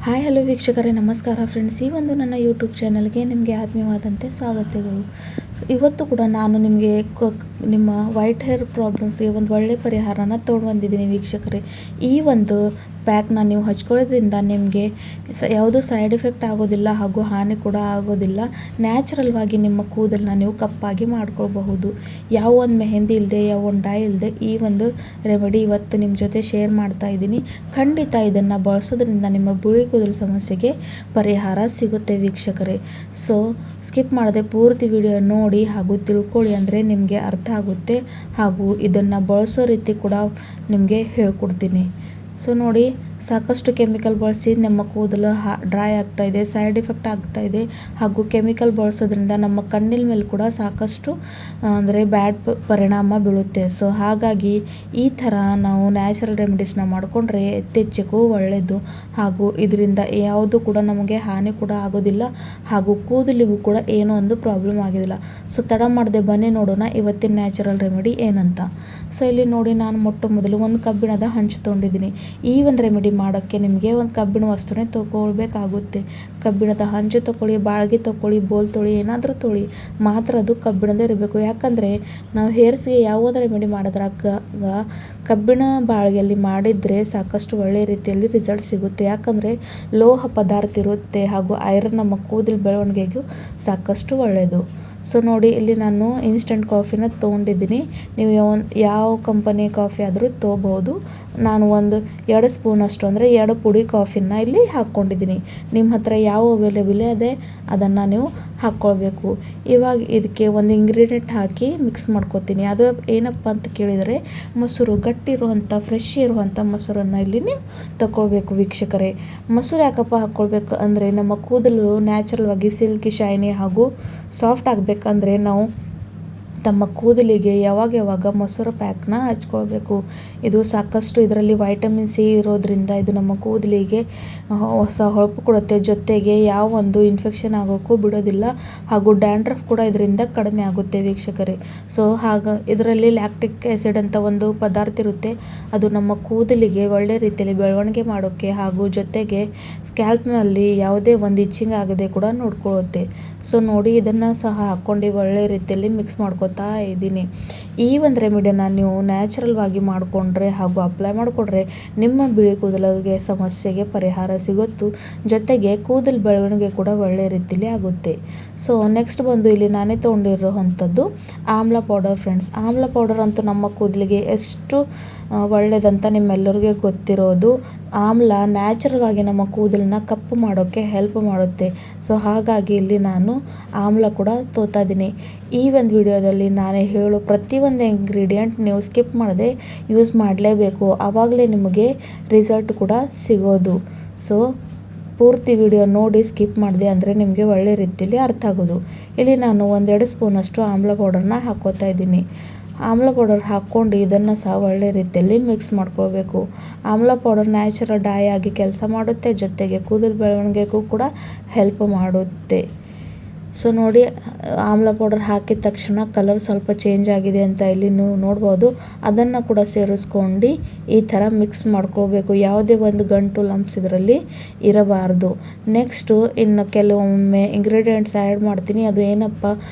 Hi hello ವೀಕ್ಷಕರೇ, ನಮಸ್ಕಾರ friends. ಈ ಒಂದು ನನ್ನ ಯೂಟ್ಯೂಬ್ ಚಾನಲ್ಗೆ ನಿಮಗೆ ಆತ್ಮೀಯವಾದಂತೆ ಸ್ವಾಗತಗಳು. ಇವತ್ತು ಕೂಡ ನಾನು ನಿಮಗೆ ನಿಮ್ಮ ವೈಟ್ ಹೇರ್ ಪ್ರಾಬ್ಲಮ್ಸ್ಗೆ ಒಂದು ಒಳ್ಳೆ ಪರಿಹಾರನ ತೊಗೊಂಡು ಬಂದಿದ್ದೀನಿ ವೀಕ್ಷಕರೇ. ಈ ಒಂದು ಪ್ಯಾಕ್ನ ನೀವು ಹಚ್ಕೊಳ್ಳೋದ್ರಿಂದ ನಿಮಗೆ ಯಾವುದೂ ಸೈಡ್ ಎಫೆಕ್ಟ್ ಆಗೋದಿಲ್ಲ ಹಾಗೂ ಹಾನಿ ಕೂಡ ಆಗೋದಿಲ್ಲ. ನ್ಯಾಚುರಲ್ವಾಗಿ ನಿಮ್ಮ ಕೂದಲನ್ನ ನೀವು ಕಪ್ಪಾಗಿ ಮಾಡ್ಕೊಳ್ಬಹುದು. ಯಾವ ಒಂದು ಮೆಹಂದಿ ಇಲ್ಲದೆ, ಯಾವ ಒಂದು ಡೈ ಇಲ್ಲದೆ ಈ ಒಂದು ರೆಮಿಡಿ ಇವತ್ತು ನಿಮ್ಮ ಜೊತೆ ಶೇರ್ ಮಾಡ್ತಾ ಇದ್ದೀನಿ. ಖಂಡಿತ ಇದನ್ನು ಬಳಸೋದ್ರಿಂದ ನಿಮ್ಮ ಬಿಳಿ ಕೂದಲು ಸಮಸ್ಯೆಗೆ ಪರಿಹಾರ ಸಿಗುತ್ತೆ ವೀಕ್ಷಕರೇ. ಸೊ ಸ್ಕಿಪ್ ಮಾಡದೆ ಪೂರ್ತಿ ವಿಡಿಯೋ ನೋಡಿ ಹಾಗೂ ತಿಳ್ಕೊಳ್ಳಿ, ಅಂದರೆ ನಿಮಗೆ ಅರ್ಥ ಆಗುತ್ತೆ. ಹಾಗೂ ಇದನ್ನು ಬಳಸೋ ರೀತಿ ಕೂಡ ನಿಮಗೆ ಹೇಳ್ಕೊಡ್ತೀನಿ. ಸೊ ನೋಡಿ, ಸಾಕಷ್ಟು ಕೆಮಿಕಲ್ ಬಳಸಿ ನಮ್ಮ ಕೂದಲು ಡ್ರೈ ಆಗ್ತಾಯಿದೆ, ಸೈಡ್ ಎಫೆಕ್ಟ್ ಆಗ್ತಾಯಿದೆ. ಹಾಗೂ ಕೆಮಿಕಲ್ ಬಳಸೋದ್ರಿಂದ ನಮ್ಮ ಕಣ್ಣಿನ ಮೇಲೆ ಕೂಡ ಸಾಕಷ್ಟು ಅಂದರೆ ಬ್ಯಾಡ್ ಪರಿಣಾಮ ಬೀಳುತ್ತೆ. ಸೊ ಹಾಗಾಗಿ ಈ ಥರ ನಾವು ನ್ಯಾಚುರಲ್ ರೆಮಿಡೀಸ್ನ ಮಾಡಿಕೊಂಡ್ರೆ ಎತ್ತೆಚ್ಚಕ್ಕೂ ಒಳ್ಳೆಯದು. ಹಾಗೂ ಇದರಿಂದ ಯಾವುದು ಕೂಡ ನಮಗೆ ಹಾನಿ ಕೂಡ ಆಗೋದಿಲ್ಲ, ಹಾಗೂ ಕೂದಲಿಗೂ ಕೂಡ ಏನೋ ಒಂದು ಪ್ರಾಬ್ಲಮ್ ಆಗೋದಿಲ್ಲ. ಸೊ ತಡ ಮಾಡದೆ ಬನ್ನಿ ನೋಡೋಣ ಇವತ್ತಿನ ನ್ಯಾಚುರಲ್ ರೆಮಿಡಿ ಏನಂತ. ಸೊ ಇಲ್ಲಿ ನೋಡಿ, ನಾನು ಮೊಟ್ಟ ಮೊದಲು ಒಂದು ಕಬ್ಬಿಣದ ಹಂಚು ತೊಗೊಂಡಿದ್ದೀನಿ. ಈ ಒಂದು ರೆಮಿಡಿ ಮಾಡೋಕ್ಕೆ ನಿಮಗೆ ಒಂದು ಕಬ್ಬಿಣ ವಸ್ತುನೇ ತೊಗೊಳ್ಬೇಕಾಗುತ್ತೆ. ಕಬ್ಬಿಣದ ಹಂಚು ತೊಗೊಳ್ಳಿ, ಬಾಳ್ಗೆ ತೊಗೊಳ್ಳಿ, ಬೋಲ್ ತೊಳಿ, ಏನಾದರೂ ತೊಳಿ, ಮಾತ್ರ ಅದು ಕಬ್ಬಿಣದೇ ಇರಬೇಕು. ಯಾಕಂದರೆ ನಾವು ಹೇರ್ಸ್ಗೆ ಯಾವುದೇ ರೆಮಿಡಿ ಮಾಡಿದ್ರಾಗ ಕಬ್ಬಿಣ ಬಾಳ್ಗೆಯಲ್ಲಿ ಮಾಡಿದರೆ ಸಾಕಷ್ಟು ಒಳ್ಳೆಯ ರೀತಿಯಲ್ಲಿ ರಿಸಲ್ಟ್ ಸಿಗುತ್ತೆ. ಯಾಕಂದರೆ ಲೋಹ ಪದಾರ್ಥ ಇರುತ್ತೆ, ಹಾಗೂ ಐರನ್ ನಮ್ಮ ಕೂದಲು ಬೆಳವಣಿಗೆಗೂ ಸಾಕಷ್ಟು ಒಳ್ಳೆಯದು. ಸೊ ನೋಡಿ, ಇಲ್ಲಿ ನಾನು ಇನ್ಸ್ಟಂಟ್ ಕಾಫಿನ ತೊಗೊಂಡಿದ್ದೀನಿ. ನೀವು ಯಾವ ಕಂಪನಿ ಕಾಫಿ ಆದರೂ ತೊಗೋಬೋದು. ನಾನು 2 ಸ್ಪೂನಷ್ಟು ಅಂದರೆ 2 ಪುಡಿ ಕಾಫಿನ ಇಲ್ಲಿ ಹಾಕ್ಕೊಂಡಿದ್ದೀನಿ. ನಿಮ್ಮ ಹತ್ರ ಯಾವ ಅವೈಲೇಬಲ್ ಇದೆ ಅದನ್ನು ನೀವು ಹಾಕ್ಕೊಳ್ಬೇಕು. ಇವಾಗ ಇದಕ್ಕೆ ಒಂದು ಇಂಗ್ರೀಡಿಯೆಂಟ್ ಹಾಕಿ ಮಿಕ್ಸ್ ಮಾಡ್ಕೊತೀನಿ. ಅದು ಏನಪ್ಪ ಅಂತ ಕೇಳಿದರೆ, ಮೊಸರು, ಗಟ್ಟಿ ಇರುವಂಥ ಫ್ರೆಶ್ ಇರುವಂಥ ಮೊಸರನ್ನು ಇಲ್ಲಿ ನೀವು ತಗೊಳ್ಬೇಕು ವೀಕ್ಷಕರೇ. ಮೊಸರು ಯಾಕಪ್ಪ ಹಾಕ್ಕೊಳ್ಬೇಕು ಅಂದರೆ, ನಮ್ಮ ಕೂದಲು ನ್ಯಾಚುರಲ್ವಾಗಿ ಸಿಲ್ಕಿ, ಶೈನಿ ಹಾಗೂ ಸಾಫ್ಟ್ ಆಗಬೇಕಂದ್ರೆ ನಾವು ತಮ್ಮ ಕೂದಲಿಗೆ ಯಾವಾಗ ಮೊಸರು ಪ್ಯಾಕ್ನ ಹಚ್ಕೊಳ್ಬೇಕು. ಇದು ಸಾಕಷ್ಟು ಇದರಲ್ಲಿ ವೈಟಮಿನ್ ಸಿ ಇರೋದ್ರಿಂದ ಇದು ನಮ್ಮ ಕೂದಲಿಗೆ ಹೊಸ ಹೊಳಪು ಕೊಡುತ್ತೆ. ಜೊತೆಗೆ ಯಾವ ಒಂದು ಇನ್ಫೆಕ್ಷನ್ ಆಗೋಕ್ಕೂ ಬಿಡೋದಿಲ್ಲ, ಹಾಗೂ ಡ್ಯಾಂಡ್ರಫ್ ಕೂಡ ಇದರಿಂದ ಕಡಿಮೆ ಆಗುತ್ತೆ ವೀಕ್ಷಕರೇ. ಸೊ ಇದರಲ್ಲಿ ಲ್ಯಾಕ್ಟಿಕ್ ಆ್ಯಸಿಡ್ ಅಂತ ಒಂದು ಪದಾರ್ಥ ಇರುತ್ತೆ. ಅದು ನಮ್ಮ ಕೂದಲಿಗೆ ಒಳ್ಳೆ ರೀತಿಯಲ್ಲಿ ಬೆಳವಣಿಗೆ ಮಾಡೋಕ್ಕೆ ಹಾಗೂ ಜೊತೆಗೆ ಸ್ಕ್ಯಾಲ್ಪ್ನಲ್ಲಿ ಯಾವುದೇ ಒಂದು ಇಚ್ಚಿಂಗ್ ಆಗದೆ ಕೂಡ ನೋಡ್ಕೊಳ್ಳುತ್ತೆ. ಸೊ ನೋಡಿ, ಇದನ್ನು ಸಹ ಹಾಕ್ಕೊಂಡು ಒಳ್ಳೆ ರೀತಿಯಲ್ಲಿ ಮಿಕ್ಸ್ ಮಾಡ್ಕೊತಾ ಇದ್ದೀನಿ. ಈ ಒಂದು ರೆಮಿಡಿನ ನೀವು ನ್ಯಾಚುರಲ್ವಾಗಿ ಮಾಡಿಕೊಂಡ್ರೆ ಹಾಗೂ ಅಪ್ಲೈ ಮಾಡಿಕೊಂಡ್ರೆ ನಿಮ್ಮ ಬಿಳಿ ಕೂದಲಿಗೆ ಸಮಸ್ಯೆಗೆ ಪರಿಹಾರ ಸಿಗುತ್ತು. ಜೊತೆಗೆ ಕೂದಲು ಬೆಳವಣಿಗೆ ಕೂಡ ಒಳ್ಳೆ ರೀತಿಯಲ್ಲಿ ಆಗುತ್ತೆ. ಸೊ ನೆಕ್ಸ್ಟ್ ಬಂದು ಇಲ್ಲಿ ನಾನೇ ತೊಗೊಂಡಿರೋವಂಥದ್ದು ಆಮ್ಲ ಪೌಡರ್ ಫ್ರೆಂಡ್ಸ್. ಆಮ್ಲ ಪೌಡರ್ ಅಂತೂ ನಮ್ಮ ಕೂದಲಿಗೆ ಎಷ್ಟು ಒಳ್ಳೆಯದಂತ ನಿಮ್ಮೆಲ್ಲರಿಗೂ ಗೊತ್ತಿರೋದು. ಆಮ್ಲ ನ್ಯಾಚುರಲ್ವಾಗಿ ನಮ್ಮ ಕೂದಲನ್ನ ಕಪ್ಪು ಮಾಡೋಕ್ಕೆ ಹೆಲ್ಪ್ ಮಾಡುತ್ತೆ. ಸೊ ಹಾಗಾಗಿ ಇಲ್ಲಿ ನಾನು ಆಮ್ಲ ಕೂಡ ತೋತಾ ಇದ್ದೀನಿ. ಈ ಒಂದು ವಿಡಿಯೋದಲ್ಲಿ ನಾನೇ ಹೇಳೋ ಪ್ರತಿಯೊಂದು ಇಂಗ್ರೀಡಿಯೆಂಟ್ ನೀವು ಸ್ಕಿಪ್ ಮಾಡದೆ ಯೂಸ್ ಮಾಡಲೇಬೇಕು. ಆವಾಗಲೇ ನಿಮಗೆ ರಿಸಲ್ಟ್ ಕೂಡ ಸಿಗೋದು. ಸೊ ಪೂರ್ತಿ ವಿಡಿಯೋ ನೋಡಿ ಸ್ಕಿಪ್ ಮಾಡಿದೆ ಅಂದರೆ ನಿಮಗೆ ಒಳ್ಳೆ ರೀತಿಯಲ್ಲಿ ಅರ್ಥ ಆಗೋದು. ಇಲ್ಲಿ ನಾನು 1-2 ಸ್ಪೂನಷ್ಟು ಆಮ್ಲ ಪೌಡರ್ನ ಹಾಕ್ಕೋತಾ ಇದ್ದೀನಿ. ಆಮ್ಲ ಪೌಡರ್ ಹಾಕ್ಕೊಂಡು ಇದನ್ನು ಸಹ ಒಳ್ಳೆ ರೀತಿಯಲ್ಲಿ ಮಿಕ್ಸ್ ಮಾಡ್ಕೊಳ್ಬೇಕು. ಆಮ್ಲ ಪೌಡರ್ ನ್ಯಾಚುರಲ್ ಡೈ ಆಗಿ ಕೆಲಸ ಮಾಡುತ್ತೆ, ಜೊತೆಗೆ ಕೂದಲು ಬೆಳವಣಿಗೆಗೂ ಕೂಡ ಹೆಲ್ಪ್ ಮಾಡುತ್ತೆ. ಸೊ ನೋಡಿ, ಆಮ್ಲ ಪೌಡರ್ ಹಾಕಿದ ತಕ್ಷಣ ಕಲರ್ ಸ್ವಲ್ಪ ಚೇಂಜ್ ಆಗಿದೆ ಅಂತ ಇಲ್ಲಿ ನೀವು ನೋಡ್ಬೋದು. ಅದನ್ನು ಕೂಡ ಸೇರಿಸ್ಕೊಂಡು ಈ ಥರ ಮಿಕ್ಸ್ ಮಾಡ್ಕೊಳ್ಬೇಕು. ಯಾವುದೇ ಒಂದು ಗಂಟು ಲಂಪ್ಸ್ ಇದರಲ್ಲಿ ಇರಬಾರ್ದು. ನೆಕ್ಸ್ಟು ಇನ್ನು ಕೆಲವೊಮ್ಮೆ ಇಂಗ್ರೀಡಿಯೆಂಟ್ಸ್ ಆ್ಯಡ್ ಮಾಡ್ತೀನಿ. ಅದು ಏನಪ್ಪ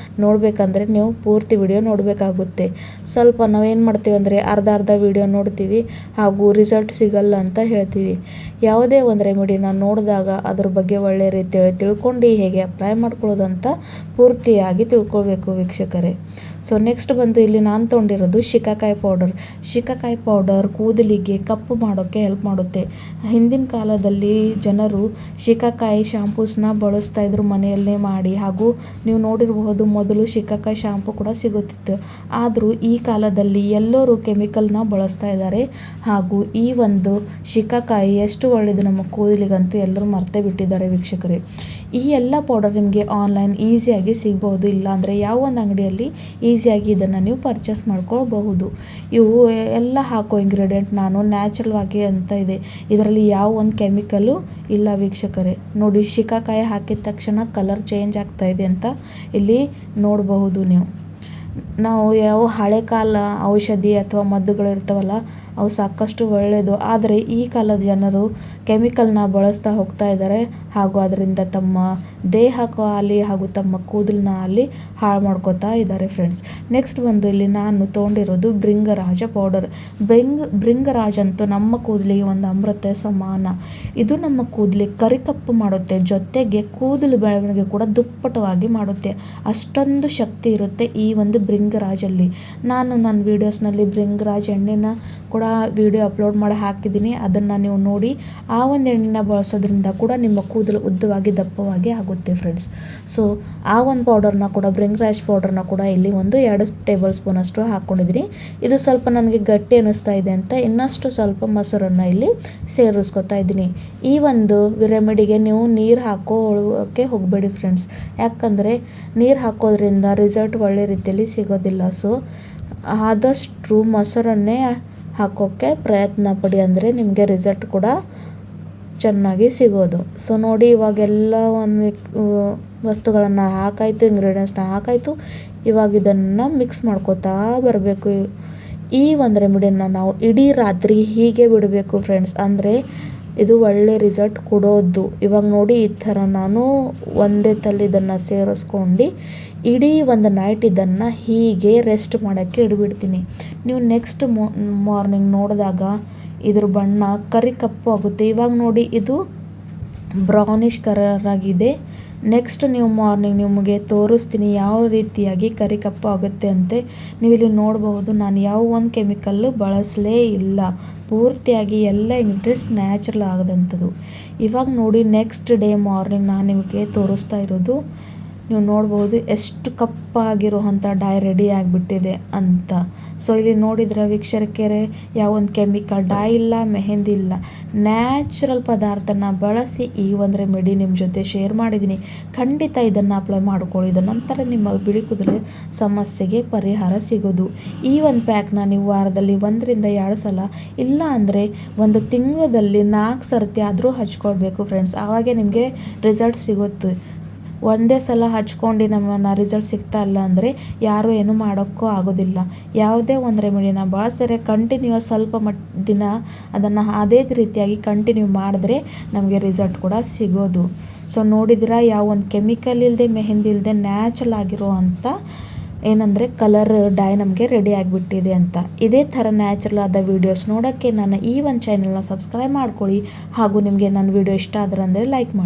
ನೋಡಬೇಕಂದ್ರೆ ನೀವು ಪೂರ್ತಿ ವಿಡಿಯೋ ನೋಡಬೇಕಾಗುತ್ತೆ. ಸ್ವಲ್ಪ ನಾವೇನು ಮಾಡ್ತೀವಿ ಅಂದರೆ ಅರ್ಧ ವಿಡಿಯೋ ನೋಡ್ತೀವಿ ಹಾಗೂ ರಿಸಲ್ಟ್ ಸಿಗಲ್ಲ ಅಂತ ಹೇಳ್ತೀವಿ. ಯಾವುದೇ ಒಂದು ರೆಮಿಡಿನ ನೋಡಿದಾಗ ಅದ್ರ ಬಗ್ಗೆ ಒಳ್ಳೆ ರೀತಿಯಲ್ಲಿ ತಿಳ್ಕೊಂಡು ಹೇಗೆ ಅಪ್ಲೈ ಮಾಡ್ಕೊಳ್ಳೋದು ಅಂತ ಪೂರ್ತಿಯಾಗಿ ತಿಳ್ಕೊಳ್ಬೇಕು ವೀಕ್ಷಕರೇ. ಸೊ ನೆಕ್ಸ್ಟ್ ಬಂದು ಇಲ್ಲಿ ನಾನು ತೊಗೊಂಡಿರೋದು ಶಿಕಾಕಾಯಿ ಪೌಡರ್. ಶಿಕಾಕಾಯಿ ಪೌಡರ್ ಕೂದಲಿಗೆ ಕಪ್ಪು ಮಾಡೋಕ್ಕೆ ಹೆಲ್ಪ್ ಮಾಡುತ್ತೆ. ಹಿಂದಿನ ಕಾಲದಲ್ಲಿ ಜನರು ಶಿಕಾಕಾಯಿ ಶಾಂಪೂಸ್ನ ಬಳಸ್ತಾ ಇದ್ರು ಮನೆಯಲ್ಲೇ ಮಾಡಿ. ಹಾಗೂ ನೀವು ನೋಡಿರಬಹುದು, ಮೊದಲು ಶಿಕಾಕಾಯಿ ಶಾಂಪೂ ಕೂಡ ಸಿಗುತ್ತಿತ್ತು. ಆದರೂ ಈ ಕಾಲದಲ್ಲಿ ಎಲ್ಲರೂ ಕೆಮಿಕಲ್ನ ಬಳಸ್ತಾ ಇದ್ದಾರೆ. ಹಾಗೂ ಈ ಒಂದು ಶಿಕಾಕಾಯಿ ಎಷ್ಟು ಒಳ್ಳೆಯದು ನಮ್ಮ ಕೂದಲಿಗಂತೂ ಎಲ್ಲರೂ ಮರ್ತೇ ಬಿಟ್ಟಿದ್ದಾರೆ ವೀಕ್ಷಕರೇ. ಈ ಎಲ್ಲ ಪೌಡರ್ ನಿಮಗೆ ಆನ್ಲೈನ್ ಈಸಿಯಾಗಿ ಸಿಗ್ಬೋದು, ಇಲ್ಲಾಂದರೆ ಯಾವ ಒಂದು ಅಂಗಡಿಯಲ್ಲಿ ಈಸಿಯಾಗಿ ಇದನ್ನು ನೀವು ಪರ್ಚೇಸ್ ಮಾಡ್ಕೊಳ್ಬಹುದು. ಇವು ಎಲ್ಲ ಹಾಕೋ ಇಂಗ್ರೀಡಿಯೆಂಟ್ ನಾನು ನ್ಯಾಚುರಲ್ ಆಗಿ ಅಂತ ಇದೆ. ಇದರಲ್ಲಿ ಯಾವ ಒಂದು ಕೆಮಿಕಲು ಇಲ್ಲ ವೀಕ್ಷಕರೇ. ನೋಡಿ, ಶಿಕಾಕಾಯಿ ಹಾಕಿದ ತಕ್ಷಣ ಕಲರ್ ಚೇಂಜ್ ಆಗ್ತಾಯಿದೆ ಅಂತ ಇಲ್ಲಿ ನೋಡಬಹುದು ನೀವು. ನಾವು ಯಾವ ಹಳೆ ಕಾಲ ಔಷಧಿ ಅಥವಾ ಮದ್ದುಗಳಿರ್ತಾವಲ್ಲ ಅವು ಸಾಕಷ್ಟು ಒಳ್ಳೆಯದು. ಆದರೆ ಈ ಕಾಲದ ಜನರು ಕೆಮಿಕಲ್ನ ಬಳಸ್ತಾ ಹೋಗ್ತಾ ಇದ್ದಾರೆ, ಹಾಗೂ ಅದರಿಂದ ತಮ್ಮ ದೇಹಕ್ಕೂ ಆಗಲಿ ಹಾಗೂ ತಮ್ಮ ಕೂದಲನ್ನ ಆಗಲಿ ಹಾಳು ಮಾಡ್ಕೋತಾ ಇದ್ದಾರೆ ಫ್ರೆಂಡ್ಸ್. ನೆಕ್ಸ್ಟ್ ಬಂದು ಇಲ್ಲಿ ನಾನು ತೊಗೊಂಡಿರೋದು ಭೃಂಗರಾಜ ಪೌಡರ್. ಭೃಂಗರಾಜ್ ಅಂತೂ ನಮ್ಮ ಕೂದಲಿಗೆ ಒಂದು ಅಮೃತ ಸಮಾನ. ಇದು ನಮ್ಮ ಕೂದಲಿಗೆ ಕರಿಕಪ್ಪು ಮಾಡುತ್ತೆ, ಜೊತೆಗೆ ಕೂದಲು ಬೆಳವಣಿಗೆ ಕೂಡ ದುಪ್ಪಟವಾಗಿ ಮಾಡುತ್ತೆ. ಅಷ್ಟೊಂದು ಶಕ್ತಿ ಇರುತ್ತೆ ಈ ಒಂದು ಭೃಂಗರಾಜಲ್ಲಿ. ನಾನು ನನ್ನ ವೀಡಿಯೋಸ್ನಲ್ಲಿ ಭೃಂಗರಾಜ್ ಎಣ್ಣೆನ ಕೂಡ ವಿಡಿಯೋ ಅಪ್ಲೋಡ್ ಮಾಡಿ ಹಾಕಿದ್ದೀನಿ, ಅದನ್ನು ನೀವು ನೋಡಿ. ಆ ಒಂದು ಎಣ್ಣೆನ ಬಳಸೋದ್ರಿಂದ ಕೂಡ ನಿಮ್ಮ ಕೂದಲು ಉದ್ದವಾಗಿ ದಪ್ಪವಾಗಿ ಆಗುತ್ತೆ ಫ್ರೆಂಡ್ಸ್. ಸೊ ಆ ಒಂದು ಪೌಡರ್ನ ಕೂಡ ಭೃಂಗರಾಜ್ ಪೌಡರ್ನ ಕೂಡ ಇಲ್ಲಿ ಒಂದು 2 ಟೇಬಲ್ ಸ್ಪೂನ್ ಅಷ್ಟು ಹಾಕ್ಕೊಂಡಿದ್ದೀನಿ. ಇದು ಸ್ವಲ್ಪ ನನಗೆ ಗಟ್ಟಿ ಅನ್ನಿಸ್ತಾ ಇದೆ ಅಂತ ಇನ್ನಷ್ಟು ಸ್ವಲ್ಪ ಮೊಸರನ್ನು ಇಲ್ಲಿ ಸೇರಿಸ್ಕೊತಾ ಇದ್ದೀನಿ. ಈ ಒಂದು ರೆಮಿಡಿಗೆ ನೀವು ನೀರು ಹಾಕೋಕ್ಕೆ ಹೋಗಬೇಡಿ ಫ್ರೆಂಡ್ಸ್, ಯಾಕಂದರೆ ನೀರು ಹಾಕೋದ್ರಿಂದ ರಿಸಲ್ಟ್ ಒಳ್ಳೆ ರೀತಿಯಲ್ಲಿ ಸಿಗೋದಿಲ್ಲ. ಸೊ ಆದಷ್ಟು ಮೊಸರನ್ನೇ ಹಾಕೋಕ್ಕೆ ಪ್ರಯತ್ನ ಪಡಿ, ಅಂದರೆ ನಿಮಗೆ ರಿಸಲ್ಟ್ ಕೂಡ ಚೆನ್ನಾಗಿ ಸಿಗೋದು. ಸೊ ನೋಡಿ, ಇವಾಗೆಲ್ಲ ಒಂದು ವಸ್ತುಗಳನ್ನು ಹಾಕಾಯಿತು, ಇಂಗ್ರೀಡಿಯೆಂಟ್ಸ್ನ ಹಾಕಾಯಿತು. ಇವಾಗ ಇದನ್ನು ಮಿಕ್ಸ್ ಮಾಡ್ಕೋತಾ ಬರಬೇಕು. ಈ ಒಂದು ರೆಮಿಡಿನ ನಾವು ಇಡೀ ರಾತ್ರಿ ಹೀಗೆ ಬಿಡಬೇಕು ಫ್ರೆಂಡ್ಸ್, ಅಂದರೆ ಇದು ಒಳ್ಳೆ ರಿಸಲ್ಟ್ ಕೊಡೋದು. ಇವಾಗ ನೋಡಿ, ಈ ಥರ ನಾನು ಒಂದೇ ತಲೆ ಇದನ್ನು ಸೇರಿಸ್ಕೊಂಡು ಇಡೀ ಒಂದು ನೈಟ್ ಇದನ್ನು ಹೀಗೆ ರೆಸ್ಟ್ ಮಾಡೋಕ್ಕೆ ಇಡ್ಬಿಡ್ತೀನಿ. ನೀವು ನೆಕ್ಸ್ಟ್ ಮಾರ್ನಿಂಗ್ ನೋಡಿದಾಗ ಇದ್ರ ಬಣ್ಣ ಕರಿ ಕಪ್ಪು ಆಗುತ್ತೆ. ಇವಾಗ ನೋಡಿ, ಇದು ಬ್ರೌನಿಷ್ ಕಲರ್ ಆಗಿದೆ. ನೆಕ್ಸ್ಟ್ ನೀವು ಮಾರ್ನಿಂಗ್ ನಿಮಗೆ ತೋರಿಸ್ತೀನಿ ಯಾವ ರೀತಿಯಾಗಿ ಕರಿ ಕಪ್ಪು ಆಗುತ್ತೆ ಅಂತೆ. ನೀವು ಇಲ್ಲಿ ನೋಡಬಹುದು, ನಾನು ಯಾವ ಒಂದು ಕೆಮಿಕಲ್ಲು ಬಳಸಲೇ ಇಲ್ಲ, ಪೂರ್ತಿಯಾಗಿ ಎಲ್ಲ ಇಂಗ್ರೀಡಿಯೆಂಟ್ಸ್ ನ್ಯಾಚುರಲ್ ಆಗೋದಂಥದ್ದು. ಇವಾಗ ನೋಡಿ, ನೆಕ್ಸ್ಟ್ ಡೇ ಮಾರ್ನಿಂಗ್ ನಾನು ನಿಮಗೆ ತೋರಿಸ್ತಾ ಇರೋದು. ನೀವು ನೋಡ್ಬೋದು ಎಷ್ಟು ಕಪ್ಪಾಗಿರುವಂಥ ಡೈ ರೆಡಿ ಆಗಿಬಿಟ್ಟಿದೆ ಅಂತ. ಸೊ ಇಲ್ಲಿ ನೋಡಿದರೆ ವೀಕ್ಷಕರೇ, ಯಾವ ಒಂದು ಕೆಮಿಕಲ್ ಡೈ ಇಲ್ಲ, ಮೆಹಂದಿ ಇಲ್ಲ, ನ್ಯಾಚುರಲ್ ಪದಾರ್ಥನ ಬಳಸಿ ಈ ಒಂದು ರೆಮಿಡಿ ನಿಮ್ಮ ಜೊತೆ ಶೇರ್ ಮಾಡಿದ್ದೀನಿ. ಖಂಡಿತ ಇದನ್ನು ಅಪ್ಲೈ ಮಾಡ್ಕೊಳ್ಳಿ, ಇದರ ನಂತರ ನಿಮ್ಮ ಬಿಳಿ ಕೂದಲು ಸಮಸ್ಯೆಗೆ ಪರಿಹಾರ ಸಿಗೋದು. ಈ ಒಂದು ಪ್ಯಾಕ್ನ ನೀವು ವಾರದಲ್ಲಿ 1 ರಿಂದ 2 ಸಲ, ಇಲ್ಲ ಅಂದರೆ ಒಂದು ತಿಂಗಳಲ್ಲಿ 4 ಸರ್ತಿ ಆದರೂ ಹಚ್ಕೊಳ್ಬೇಕು ಫ್ರೆಂಡ್ಸ್. ಆವಾಗೇ ನಿಮಗೆ ರಿಸಲ್ಟ್ ಸಿಗುತ್ತೆ. ಒಂದೇ ಸಲ ಹಚ್ಕೊಂಡು ನಮ್ಮನ್ನು ರಿಸಲ್ಟ್ ಸಿಗ್ತಾ ಇಲ್ಲ ಅಂದರೆ ಯಾರೂ ಏನು ಮಾಡೋಕ್ಕೂ ಆಗೋದಿಲ್ಲ. ಯಾವುದೇ ಒಂದು ರೆಮಿಡಿನ ಬಳಸಿದ್ರೆ ಕಂಟಿನ್ಯೂಸ್ ಸ್ವಲ್ಪ ದಿನ ಅದನ್ನು ಅದೇ ರೀತಿಯಾಗಿ ಕಂಟಿನ್ಯೂ ಮಾಡಿದ್ರೆ ನಮಗೆ ರಿಸಲ್ಟ್ ಕೂಡ ಸಿಗೋದು. ಸೊ ನೋಡಿದ್ರೆ ಯಾವ ಒಂದು ಕೆಮಿಕಲ್ ಇಲ್ಲದೆ, ಮೆಹಂದಿ ಇಲ್ಲದೆ, ನ್ಯಾಚುರಲ್ ಆಗಿರೋ ಅಂಥ ಏನಂದರೆ ಕಲರ್ ಡೈ ನಮಗೆ ರೆಡಿ ಆಗಿಬಿಟ್ಟಿದೆ ಅಂತ. ಇದೇ ಥರ ನ್ಯಾಚುರಲ್ ಆದ ವೀಡಿಯೋಸ್ ನೋಡೋಕ್ಕೆ ನನ್ನ ಈ ಒಂದು ಚಾನಲ್ನ ಸಬ್ಸ್ಕ್ರೈಬ್ ಮಾಡ್ಕೊಳ್ಳಿ, ಹಾಗೂ ನಿಮಗೆ ನನ್ನ ವೀಡಿಯೋ ಇಷ್ಟ ಆದ್ರೆ ಅಂದರೆ ಲೈಕ್ ಮಾಡಿ.